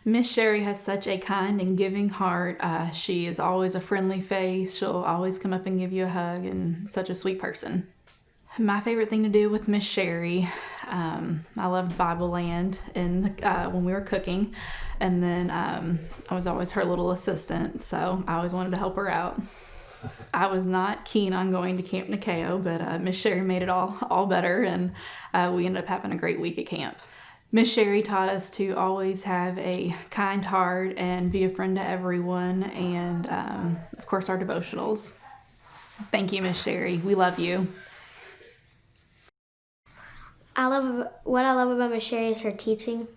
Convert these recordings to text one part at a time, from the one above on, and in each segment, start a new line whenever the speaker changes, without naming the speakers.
Miss Sherri has such a kind and giving heart. She is always a friendly face. She'll always come up and give you a hug, and such a sweet person. My favorite thing to do with Miss Sherri, I loved Bible Land when we were cooking, and then I was always her little assistant, so I always wanted to help her out. I was not keen on going to Camp Nikeo, but Miss Sherri made it all better, and we ended up having a great week at camp. Miss Sherri taught us to always have a kind heart and be a friend to everyone, and of course our devotionals. Thank you, Miss Sherri. We love you.
What I love about Miss Sherri is her teaching.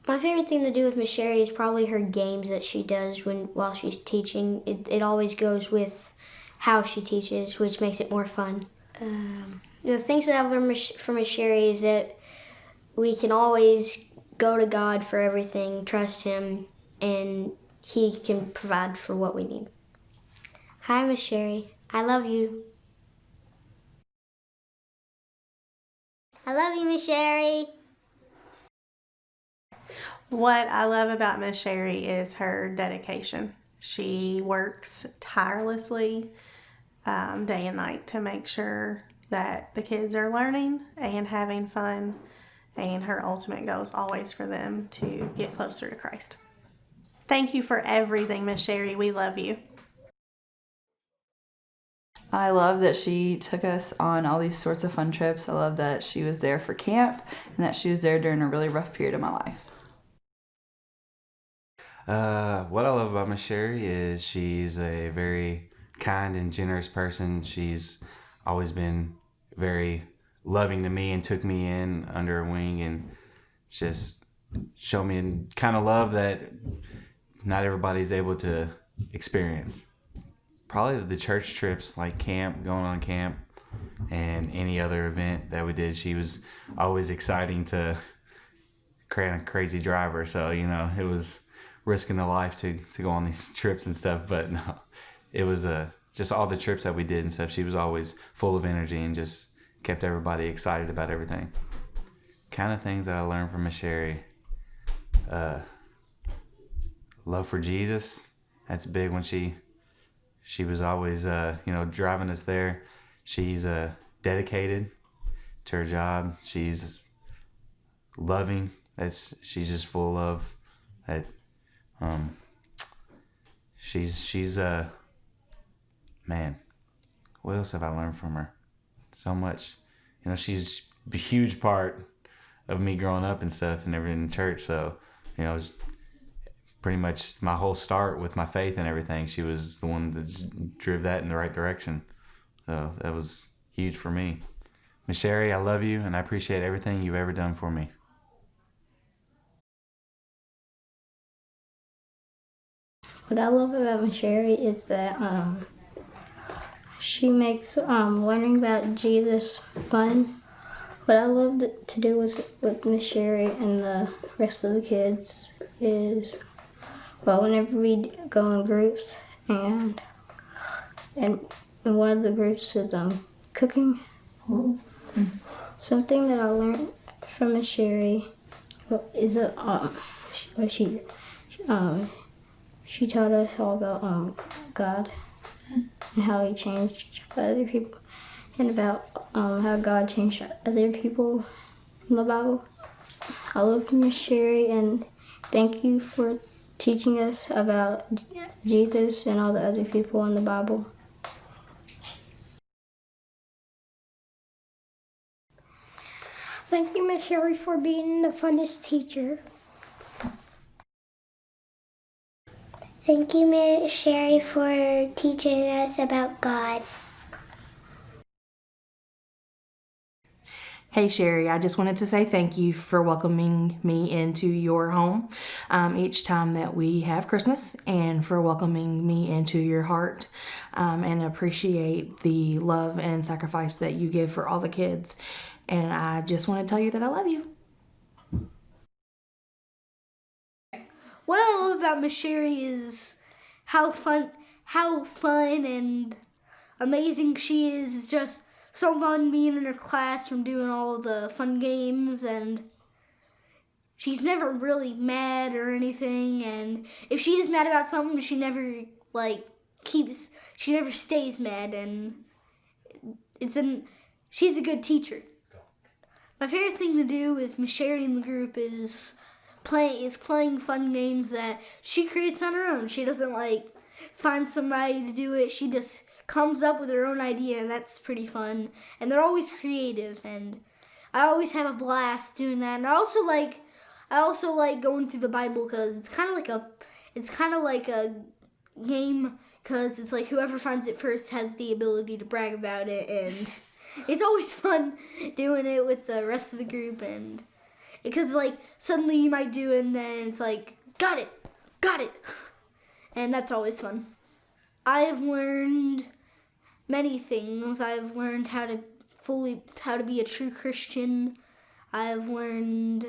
My favorite thing to do with Miss Sherri is probably her games that she does while she's teaching. It always goes with how she teaches, which makes it more fun. The things that I've learned from Miss Sherri is that we can always go to God for everything, trust Him, and He can provide for what we need. Hi, Miss Sherri. I love you. I love you, Miss Sherri.
What I love about Miss Sherri is her dedication. She works tirelessly day and night to make sure that the kids are learning and having fun, and her ultimate goal is always for them to get closer to Christ. Thank you for everything, Miss Sherri. We love you.
I love that she took us on all these sorts of fun trips. I love that she was there for camp and that she was there during a really rough period of my life.
What I love about Miss Sherri is she's a very kind and generous person. She's always been very loving to me and took me in under her wing and just showed me a kind of love that not everybody's able to experience. Probably the church trips, like camp, going on camp, and any other event that we did. She was always exciting to create a crazy driver. So, it was risking the life to go on these trips and stuff. But no, it was just all the trips that we did and stuff. She was always full of energy and just kept everybody excited about everything. Kind of things that I learned from Miss Sherri. Love for Jesus. That's big when she was always, driving us there. She's dedicated to her job. She's loving. She's just full of that. She's man. What else have I learned from her? So much. She's a huge part of me growing up and stuff and everything in church. So, pretty much my whole start with my faith and everything. She was the one that drove that in the right direction. So that was huge for me. Miss Sherri, I love you and I appreciate everything you've ever done for me.
What I love about Miss Sherri is that she makes learning about Jesus fun. What I love to do with Miss Sherri and the rest of the kids is, whenever we go in groups, and one of the groups is cooking. Mm-hmm. Something that I learned from Miss Sherri is she taught us all about God and how He changed other people, and about how God changed other people in the Bible. I love Miss Sherri and thank you for teaching us about Jesus and all the other people in the Bible.
Thank you, Miss Sherri, for being the funnest teacher. Thank you, Miss Sherri, for teaching us about God.
Hey Sherri, I just wanted to say thank you for welcoming me into your home each time that we have Christmas, and for welcoming me into your heart, and appreciate the love and sacrifice that you give for all the kids. And I just want to tell you that I love you.
What I love about Miss Sherri is how fun and amazing she is. It's just so fun being in her class and doing all the fun games, and she's never really mad or anything, and if she is mad about something, she never she never stays mad, and she's a good teacher. My favorite thing to do with Miss Sherri in the group is playing fun games that she creates on her own. She doesn't find somebody to do it. She just comes up with her own idea, and that's pretty fun. And they're always creative, and I always have a blast doing that. And I also like going through the Bible, because it's kind of like a game, because it's like whoever finds it first has the ability to brag about it, and it's always fun doing it with the rest of the group, and because suddenly you might do it and then it's like, got it, and that's always fun. I've learned many things. I've learned how to be a true Christian. I've learned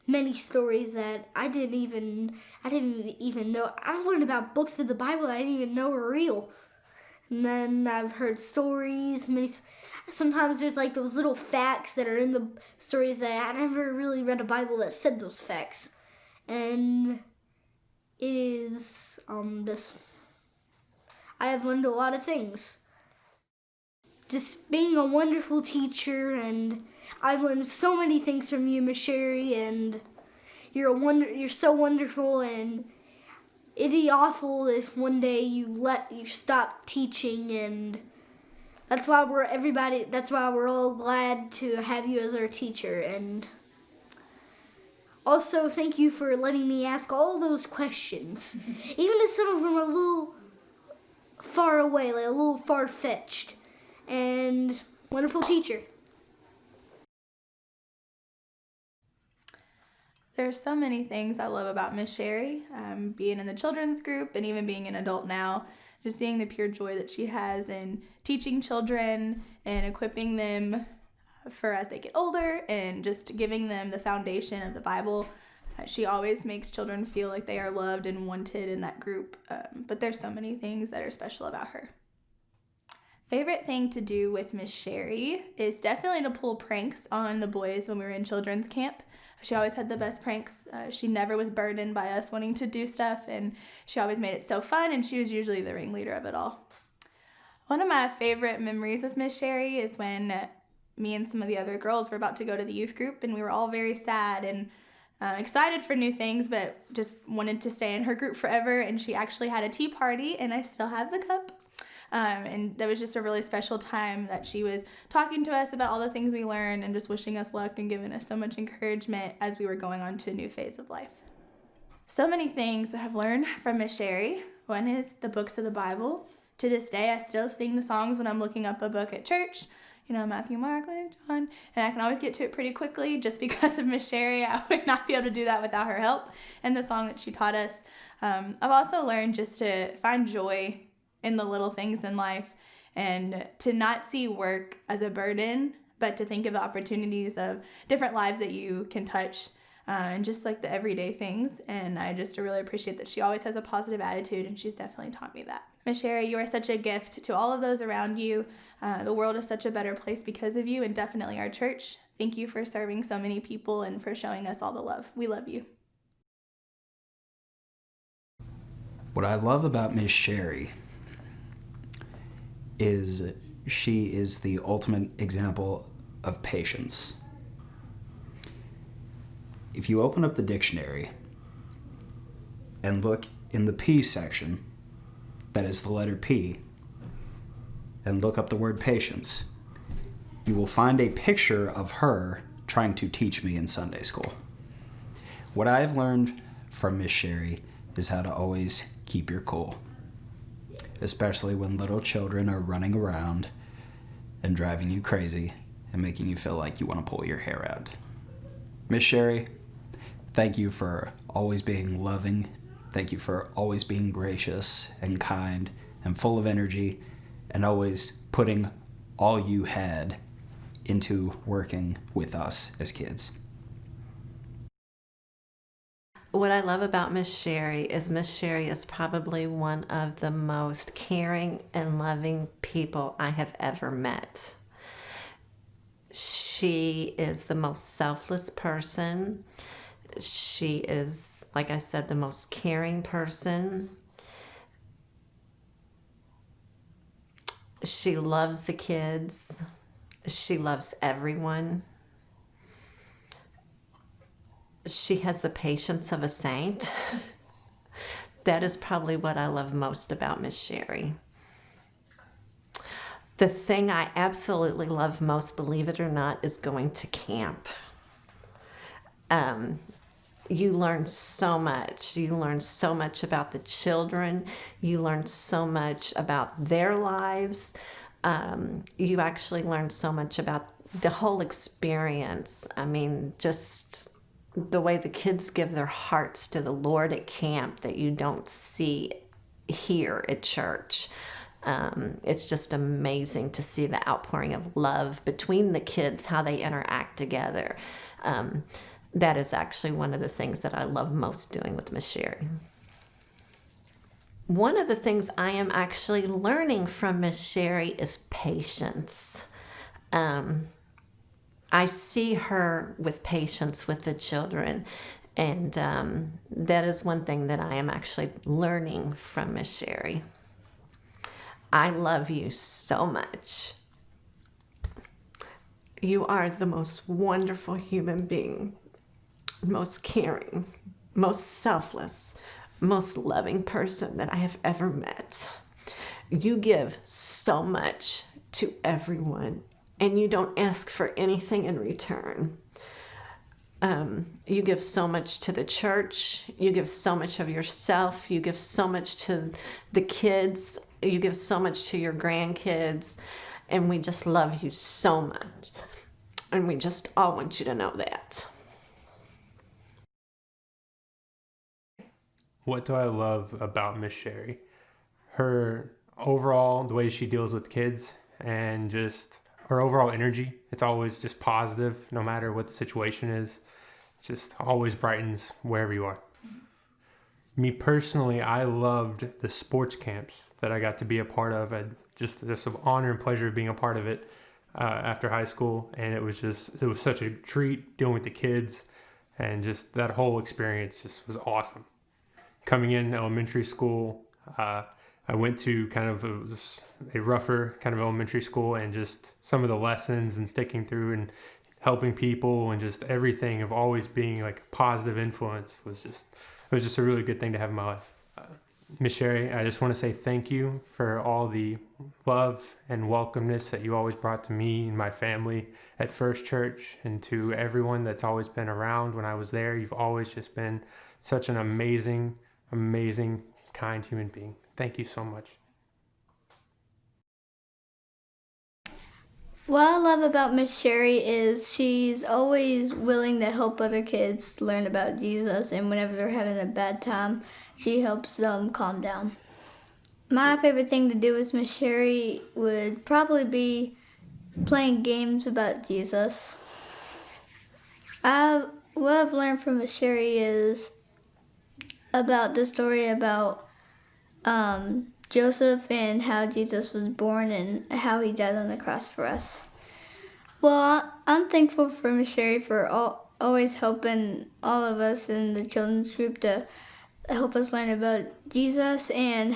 many stories that I didn't even know. I've learned about books of the Bible that I didn't even know were real. And then I've heard stories. Sometimes there's those little facts that are in the stories that I never really read a Bible that said those facts. And it is I have learned a lot of things. Just being a wonderful teacher, and I've learned so many things from you, Miss Sherri, and you're so wonderful, and it'd be awful if one day you stop teaching, and that's why we're all glad to have you as our teacher. And also, thank you for letting me ask all those questions, even if some of them are a little far away, a little far-fetched. And wonderful teacher.
There's so many things I love about Miss Sherri, being in the children's group and even being an adult now. Just seeing the pure joy that she has in teaching children and equipping them for as they get older, and just giving them the foundation of the Bible. She always makes children feel like they are loved and wanted in that group, but there's so many things that are special about her. Favorite thing to do with Miss Sherri is definitely to pull pranks on the boys when we were in children's camp. She always had the best pranks. She never was burdened by us wanting to do stuff, and she always made it so fun, and she was usually the ringleader of it all. One of my favorite memories with Miss Sherri is when me and some of the other girls were about to go to the youth group, and we were all very sad and excited for new things, but just wanted to stay in her group forever, and she actually had a tea party, and I still have the cup. And that was just a really special time that she was talking to us about all the things we learned and just wishing us luck and giving us so much encouragement as we were going on to a new phase of life. So many things I have learned from Miss Sherri. One is the books of the Bible. To this day, I still sing the songs when I'm looking up a book at church. Matthew, Mark, Luke, John, and I can always get to it pretty quickly just because of Miss Sherri. I would not be able to do that without her help and the song that she taught us. I've also learned just to find joy in the little things in life, and to not see work as a burden, but to think of the opportunities of different lives that you can touch, and just the everyday things. And I just really appreciate that she always has a positive attitude, and she's definitely taught me that. Miss Sherri, you are such a gift to all of those around you. The world is such a better place because of you, and definitely our church. Thank you for serving so many people and for showing us all the love. We love you.
What I love about Miss Sherri is she is the ultimate example of patience. If you open up the dictionary and look in the P section, that is the letter P, and look up the word patience, you will find a picture of her trying to teach me in Sunday school. What I have learned from Miss Sherri is how to always keep your cool, especially when little children are running around and driving you crazy and making you feel like you want to pull your hair out. Miss Sherri, thank you for always being loving. Thank you for always being gracious and kind and full of energy, and always putting all you had into working with us as kids.
What I love about Miss Sherri is probably one of the most caring and loving people I have ever met. She is the most selfless person. She is, like I said, the most caring person. She loves the kids. She loves everyone. She has the patience of a saint. That is probably what I love most about Miss Sherri. The thing I absolutely love most, believe it or not, is going to camp. You learn so much. You learn so much about the children. You learn so much about their lives. You actually learn so much about the whole experience. I mean, just the way the kids give their hearts to the Lord at camp that you don't see here at church. It's just amazing to see the outpouring of love between the kids, how they interact together. That is actually one of the things that I love most doing with Miss Sherri. One of the things I am actually learning from Miss Sherri is patience. I see her with patience with the children, and that is one thing that I am actually learning from Miss Sherri. I love you so much. You are the most wonderful human being, most caring, most selfless, most loving person that I have ever met. You give so much to everyone, and you don't ask for anything in return. You give so much to the church. You give so much of yourself. You give so much to the kids. You give so much to your grandkids. And we just love you so much. And we just all want you to know that.
What do I love about Miss Sherri? Her overall, the way she deals with kids, and just her overall energy. It's always just positive, no matter what the situation is. It just always brightens wherever you are. Me personally, I loved the sports camps that I got to be a part of. I just an honor and pleasure of being a part of it after high school, and it was such a treat dealing with the kids, and just that whole experience just was awesome. Coming in elementary school, I went to kind of a rougher kind of elementary school, and just some of the lessons and sticking through and helping people and just everything of always being like a positive influence it was just a really good thing to have in my life. Miss Sherri, I just want to say thank you for all the love and welcomeness that you always brought to me and my family at First Church, and to everyone that's always been around when I was there. You've always just been such an amazing, amazing, kind human being. Thank you so much.
What I love about Miss Sherri is she's always willing to help other kids learn about Jesus, and whenever they're having a bad time, she helps them calm down. My favorite thing to do with Miss Sherri would probably be playing games about Jesus. What I've learned from Miss Sherri is about the story about Joseph and how Jesus was born and how he died on the cross for us. Well, I'm thankful for Miss Sherri for always helping all of us in the children's group to help us learn about Jesus and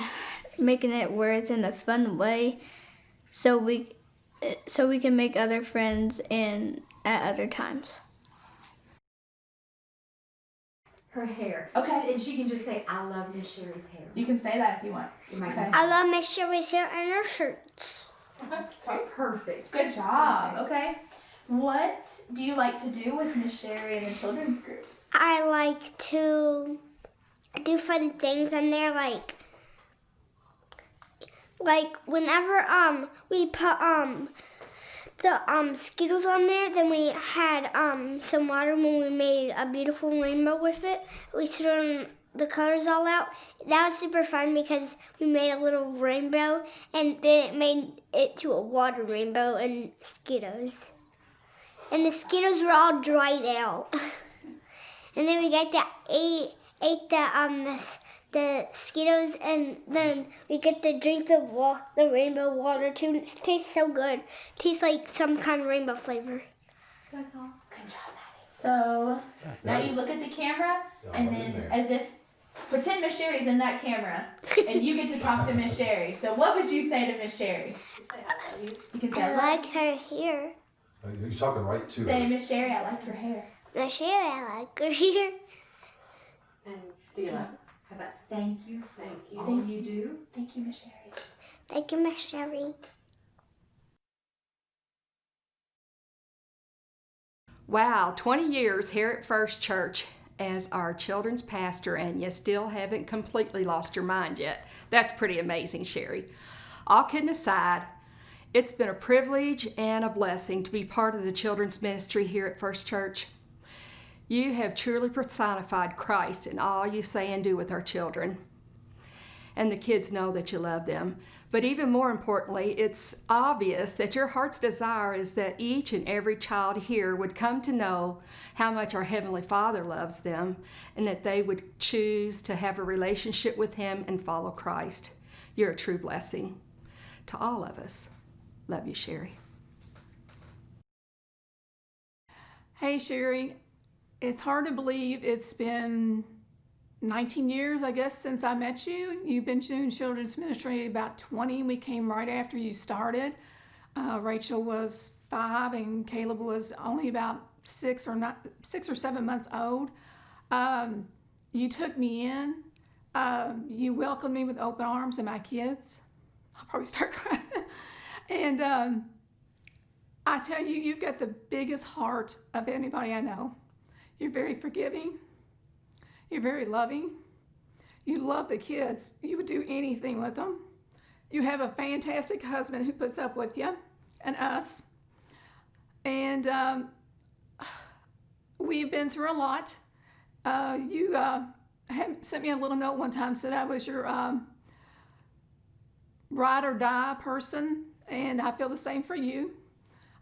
making it where it's in a fun way so we can make other friends and at other times.
Her hair.
Okay.
And she can just say, I love Miss Sherri's hair.
You can say that if you want.
Okay.
I love Miss Sherri's hair and her shirts.
Okay, perfect.
Good job. Okay. What do you like to do with Miss Sherri and the children's group?
I like to do fun things in there, like whenever we put the Skittles on there, then we had some water when we made a beautiful rainbow with it. We threw the colors all out. That was super fun because we made a little rainbow and then it made it to a water rainbow and Skittles. And the Skittles were all dried out. And then we got to ate the Skittles, and then we get to drink the rainbow water too. It tastes so good. It tastes like some kind of rainbow flavor.
That's awesome. Good job, So now you look at the camera, and then as if pretend Miss Sherry's in that camera, and you get to talk to Miss Sherry. So what would you say to Miss Sherry? You say I love you. You can say
I like her hair.
You're talking right to
Say
her.
Miss Sherry, I like your hair.
Miss Sherry, I like her hair.
And do you love?
How about thank you for
Thank you.
all you do?
Thank you, Miss Sherry.
Thank you, Miss Sherry.
Wow, 20 years here at First Church as our children's pastor, and you still haven't completely lost your mind yet. That's pretty amazing, Sherri. All kidding aside, it's been a privilege and a blessing to be part of the children's ministry here at First Church. You have truly personified Christ in all you say and do with our children. And the kids know that you love them. But even more importantly, it's obvious that your heart's desire is that each and every child here would come to know how much our Heavenly Father loves them, and that they would choose to have a relationship with Him and follow Christ. You're a true blessing to all of us. Love you, Sherri.
Hey, Sherri. It's hard to believe it's been 19 years, I guess, since I met you. You've been doing children's ministry about 20. We came right after you started. Rachel was 5 and Caleb was only about 6 or 7 months old. You took me in. You welcomed me with open arms and my kids. I'll probably start crying. And I tell you, you've got the biggest heart of anybody I know. You're very forgiving. You're very loving. You love the kids. You would do anything with them. You have a fantastic husband who puts up with you and us. And we've been through a lot. You had sent me a little note one time, said I was your ride or die person, and I feel the same for you.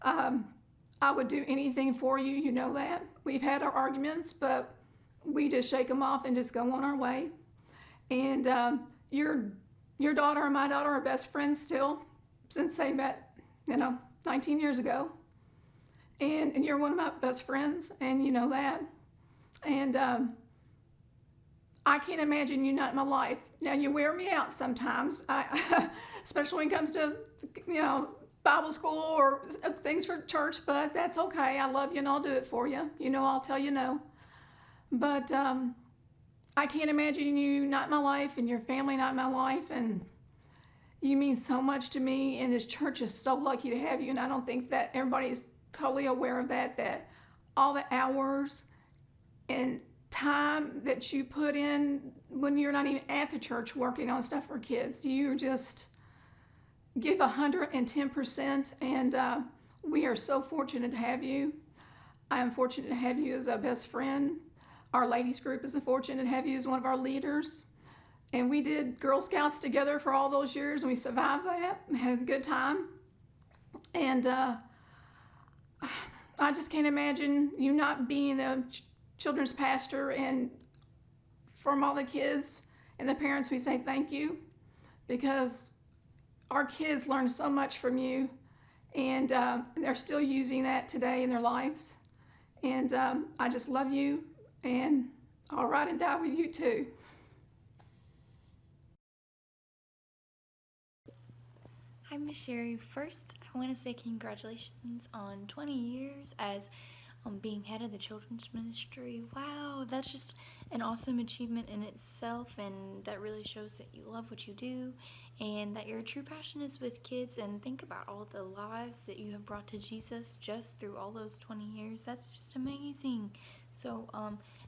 I would do anything for you, you know that. We've had our arguments, but we just shake them off and just go on our way. And your daughter and my daughter are best friends still, since they met, 19 years ago. And you're one of my best friends, and you know that. And I can't imagine you not in my life. Now, you wear me out sometimes, especially when it comes to, Bible school or things for church, but that's okay. I love you and I'll do it for you. I'll tell you no. But I can't imagine you not in my life and your family not in my life, and you mean so much to me, and this church is so lucky to have you, and I don't think that everybody's totally aware of that all the hours and time that you put in when you're not even at the church working on stuff for kids, you just give 110%, and we are so fortunate to have you. I am fortunate to have you as a best friend. Our ladies group is fortunate to have you as one of our leaders. And we did Girl Scouts together for all those years, and we survived that and had a good time. And I just can't imagine you not being the children's pastor, and from all the kids and the parents, we say thank you, because our kids learn so much from you, and they're still using that today in their lives. And I just love you, and I'll ride and die with you too.
Hi, Miss Sherri. First, I want to say congratulations on 20 years as being head of the children's ministry. Wow, that's just an awesome achievement in itself, and that really shows that you love what you do and that your true passion is with kids. And think about all the lives that you have brought to Jesus just through all those 20 years. That's just amazing. So,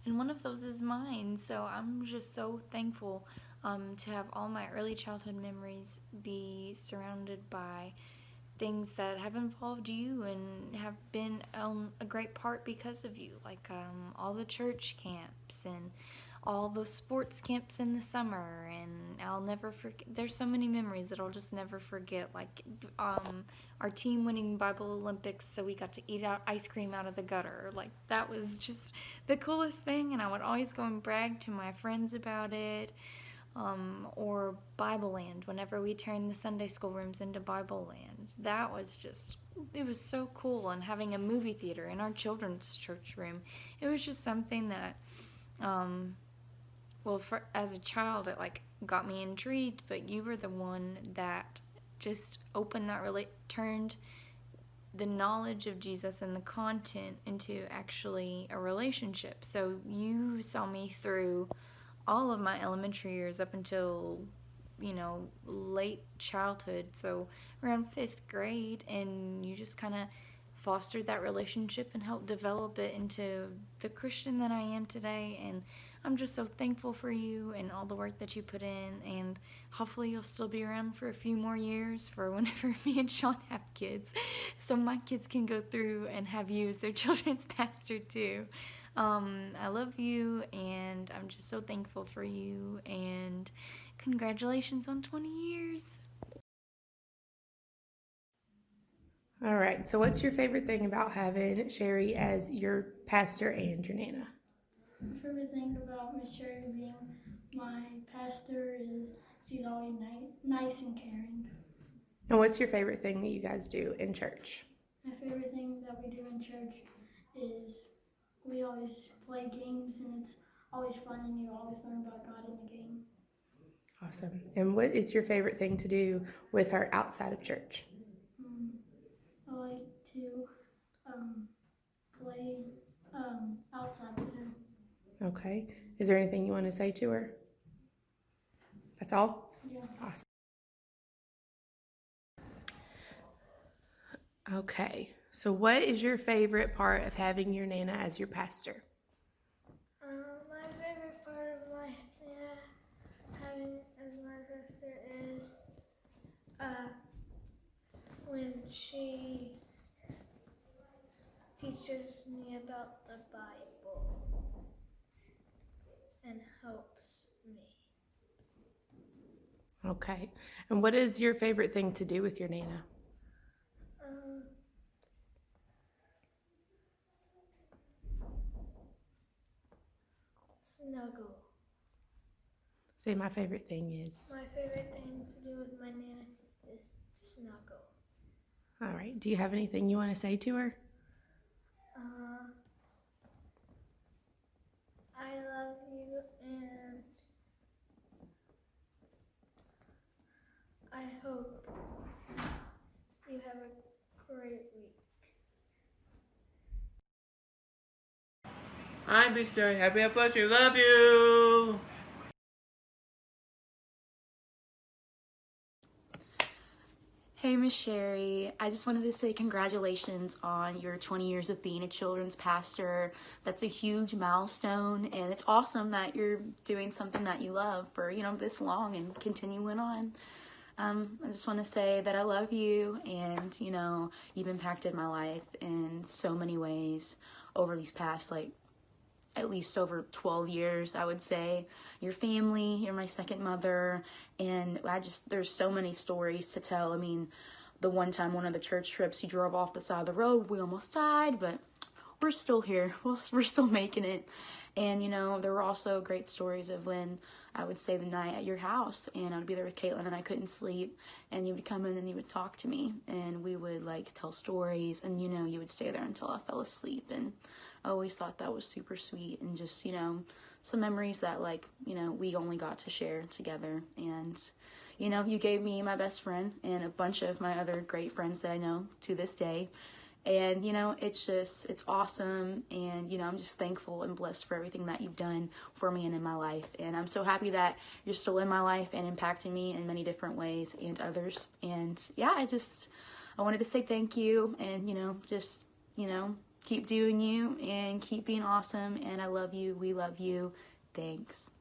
and one of those is mine. So I'm just so thankful to have all my early childhood memories be surrounded by things that have involved you and have been a great part because of you, like all the church camps and all the sports camps in the summer. And I'll never forget, there's so many memories that I'll just never forget, like our team winning Bible Olympics, so we got to eat out ice cream out of the gutter. Like, that was just the coolest thing, and I would always go and brag to my friends about it. or Bible Land whenever we turned the Sunday school rooms into Bible Land. That was just, it was so cool. And having a movie theater in our children's church room, it was just something that, as a child, it like got me intrigued, but you were the one that just turned the knowledge of Jesus and the content into actually a relationship. So you saw me through all of my elementary years up until, late childhood, so around 5th grade, and you just kind of fostered that relationship and helped develop it into the Christian that I am today. And I'm just so thankful for you and all the work that you put in, and hopefully you'll still be around for a few more years for whenever me and Sean have kids, so my kids can go through and have you as their children's pastor too. I love you, and I'm just so thankful for you, and congratulations on 20 years.
All right, so what's your favorite thing about having Sherri as your pastor and your Nana?
My favorite thing about Miss Sherri being my pastor is she's always nice and caring.
And what's your favorite thing that you guys do in church?
My favorite thing that we do in church is we always play games, and it's always fun, and you always learn about God in the game.
Awesome. And what is your favorite thing to do with her outside of church?
I like to play outside with her.
Okay. Is there anything you want to say to her? That's all?
Yeah.
Awesome. Okay. So what is your favorite part of having your Nana as your pastor?
My favorite part of my Nana having as my pastor is when she teaches me about the Bible and helps me.
Okay. And what is your favorite thing to do with your Nana?
Snuggle.
Say my favorite thing is.
My favorite thing to do with my Nana is to snuggle.
All right. Do you have anything you want to say to her?
I love you, and I hope you have a great week.
Hi, Mr. Happy birthday. Love you.
Hey, Miss Sherri, I just wanted to say congratulations on your 20 years of being a children's pastor. That's a huge milestone, and it's awesome that you're doing something that you love for, this long and continuing on. I just want to say that I love you, and, you've impacted my life in so many ways over these past, at least over 12 years, I would say. Your family, you're my second mother, and there's so many stories to tell. I mean, the one time, one of the church trips, you drove off the side of the road, we almost died, but we're still here. We're still making it. And, there were also great stories of when I would stay the night at your house, and I would be there with Caitlin, and I couldn't sleep, and you would come in and you would talk to me, and we would, tell stories, and, you would stay there until I fell asleep, and I always thought that was super sweet, and just, some memories that, we only got to share together. And, you gave me my best friend and a bunch of my other great friends that I know to this day. And, it's awesome. And, I'm just thankful and blessed for everything that you've done for me and in my life. And I'm so happy that you're still in my life and impacting me in many different ways and others. And, yeah, I wanted to say thank you and, keep doing you and keep being awesome. And I love you. We love you. Thanks.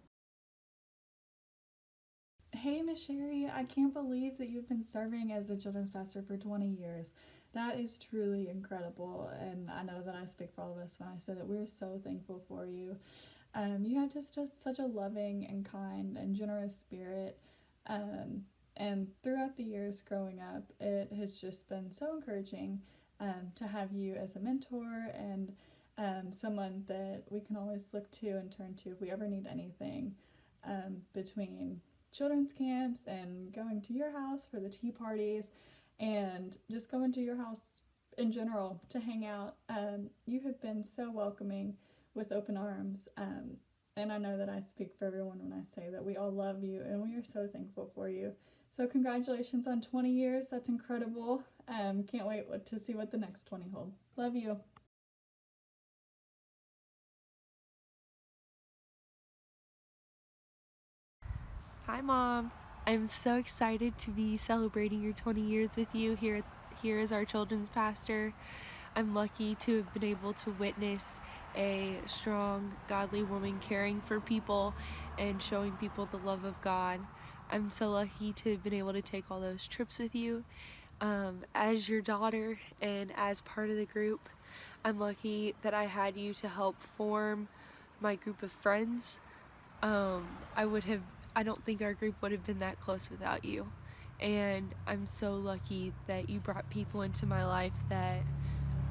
Hey, Miss Sherri, I can't believe that you've been serving as the children's pastor for 20 years. That is truly incredible, and I know that I speak for all of us when I say that we're so thankful for you. You have just such a loving and kind and generous spirit, and throughout the years growing up, it has just been so encouraging to have you as a mentor and someone that we can always look to and turn to if we ever need anything. between children's camps and going to your house for the tea parties and just going to your house in general to hang out. You have been so welcoming with open arms. And I know that I speak for everyone when I say that we all love you and we are so thankful for you. So congratulations on 20 years. That's incredible. Can't wait to see what the next 20 hold. Love you.
Hi, Mom. I'm so excited to be celebrating your 20 years with you here as our children's pastor. I'm lucky to have been able to witness a strong, godly woman caring for people and showing people the love of God. I'm so lucky to have been able to take all those trips with you. As your daughter and as part of the group, I'm lucky that I had you to help form my group of friends. I don't think our group would have been that close without you. And I'm so lucky that you brought people into my life that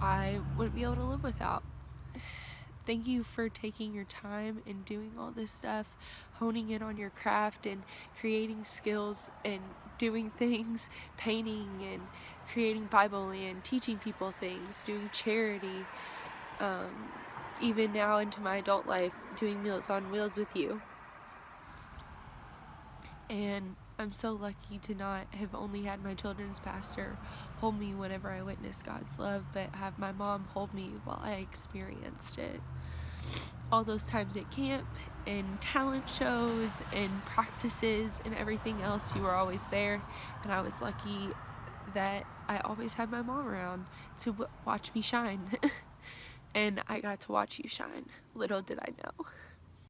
I wouldn't be able to live without. Thank you for taking your time and doing all this stuff, honing in on your craft and creating skills and doing things, painting and creating Bible and teaching people things, doing charity, even now into my adult life, doing Meals on Wheels with you. And I'm so lucky to not have only had my children's pastor hold me whenever I witnessed God's love, but have my mom hold me while I experienced it. All those times at camp and talent shows and practices and everything else, you were always there. And I was lucky that I always had my mom around to watch me shine. And I got to watch you shine. Little did I know.